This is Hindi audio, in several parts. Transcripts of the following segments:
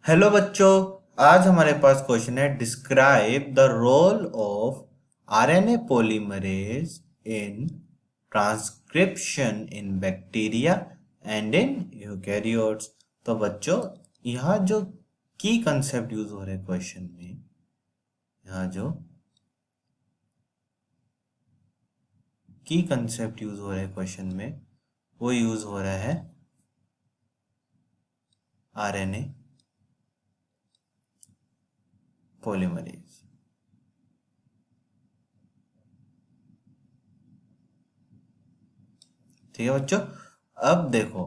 हेलो बच्चों। आज हमारे पास क्वेश्चन है, describe the role of RNA polymerase in transcription in bacteria and in eukaryotes. तो बच्चों, यहाँ जो की कंसेप्ट यूज हो रहे हैं क्वेश्चन में, यहाँ जो की कंसेप्ट यूज हो रहे हैं क्वेश्चन में, वो यूज हो रहा है आरएनए पॉलीमरेज। ठीक है बच्चों। अब देखो,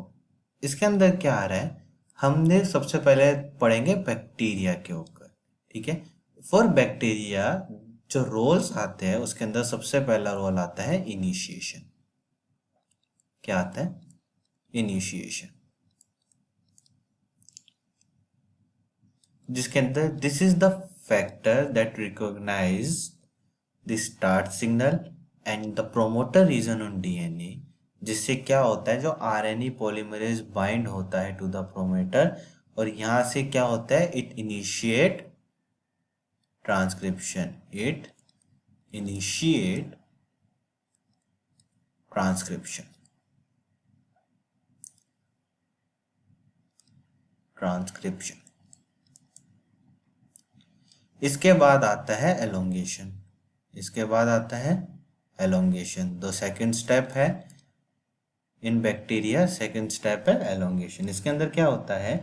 इसके अंदर क्या आ रहा है। हमने सबसे पहले पढ़ेंगे बैक्टीरिया के ऊपर। ठीक है। फॉर बैक्टीरिया जो रोल्स आते हैं, उसके अंदर सबसे पहला रोल आता है इनिशिएशन। क्या आता है? इनिशिएशन। जिसके अंदर this is the factor that recognise the start signal and the promoter region on DNA. जिससे क्या होता है, जो आरएनए पॉलीमरेज बाइंड होता है टू द प्रोमोटर, और यहां से क्या होता है, it initiate transcription. It initiate transcription. Transcription. इसके बाद आता है एलोंगेशन। इसके बाद आता है एलोंगेशन। दो सेकंड स्टेप है इन बैक्टीरिया। सेकंड स्टेप है एलोंगेशन। इसके अंदर क्या होता है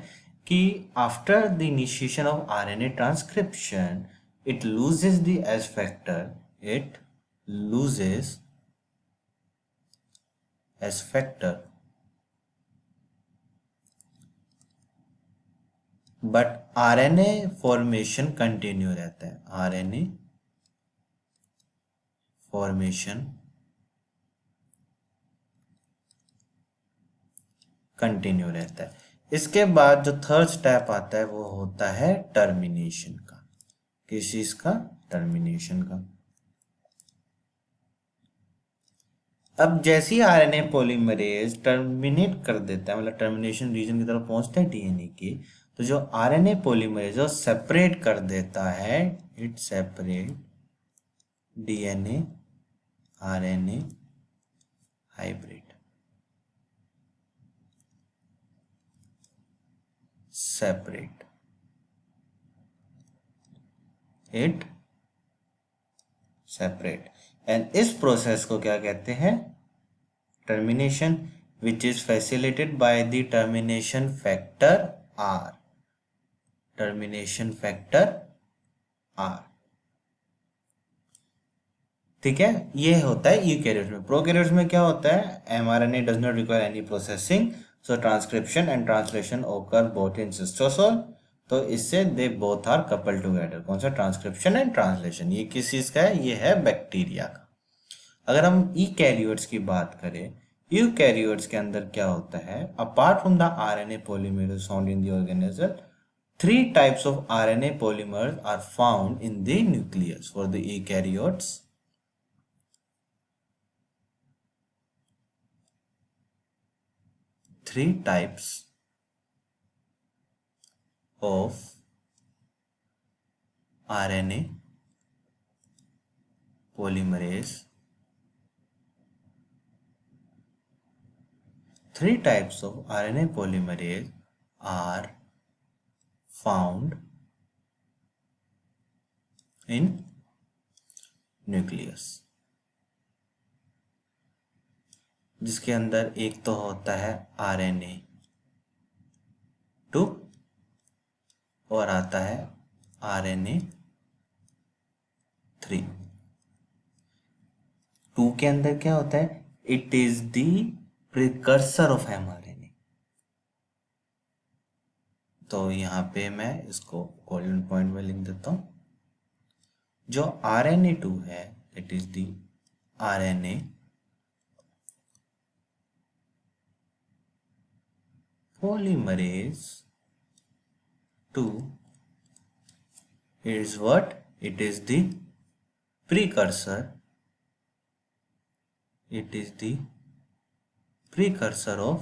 कि after the initiation of RNA transcription, it loses the S factor. It loses S factor, but RNA formation continue रहता है। आरएनए फॉर्मेशन कंटिन्यू रहता है। इसके बाद जो थर्ड स्टेप आता है, वो होता है टर्मिनेशन का। किस चीज का? टर्मिनेशन का। अब जैसे ही आरएनए पॉलीमरेज टर्मिनेट कर देता है, मतलब टर्मिनेशन रीजन की तरफ पहुंचता है डीएनए के, तो जो आरएनए पॉलीमरेज वो सेपरेट कर देता है। It separate DNA RNA hybrid. Separate it separate and इस प्रोसेस को क्या कहते हैं? Termination, which is facilitated by the termination factor R। Termination factor R। ठीक है। ये होता है यूकैरियोट्स में। प्रोकैरियोट्स में क्या होता है? mRNA does not require any processing, so transcription and translation occur both in cystosol। तो इससे they both are couple together. कौन सा? Transcription and translation. ये किस चीज का है? ये है बैक्टीरिया का। अगर हम ईकैरियोट्स की बात करें, यूकैरियोट्स के अंदर क्या होता है? Apart from the RNA polymerase found in the organism, three types of RNA polymers are found in the nucleus for the eukaryotes। Three types of RNA polymerase। Three types of RNA polymerase are found in nucleus। जिसके अंदर एक तो होता है RNA 2 और आता है RNA 3। 2 के अंदर क्या होता है? It is the precursor of mRNA। तो यहां पे मैं इसको गोल्डन पॉइंट में लिख देता हूं। जो RNA 2 है, it is the RNA polymerase 2 is what? It is the precursor। It is the precursor of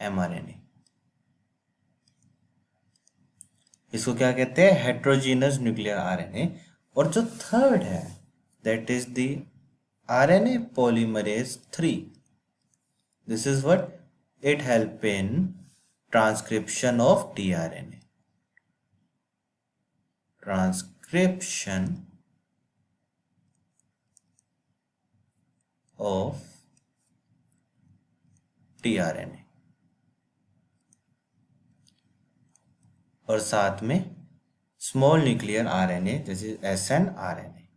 mRNA। इसको क्या कहते हैं, हेट्रोजीनस न्यूक्लियर आरएनए। और जो थर्ड है that is the RNA polymerase 3। This is what it help in transcription of tRNA, transcription of tRNA, और साथ में स्मॉल न्यूक्लियर आरएनए जैसे snRNA.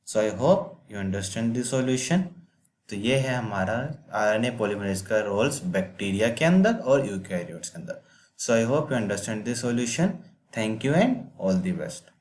So I hope you understand the solution. तो ये है हमारा आरएनए पॉलीमरेज का रोल्स बैक्टीरिया के अंदर और यूकैरियोट्स के अंदर। So I hope you understand the solution. Thank you and all the best.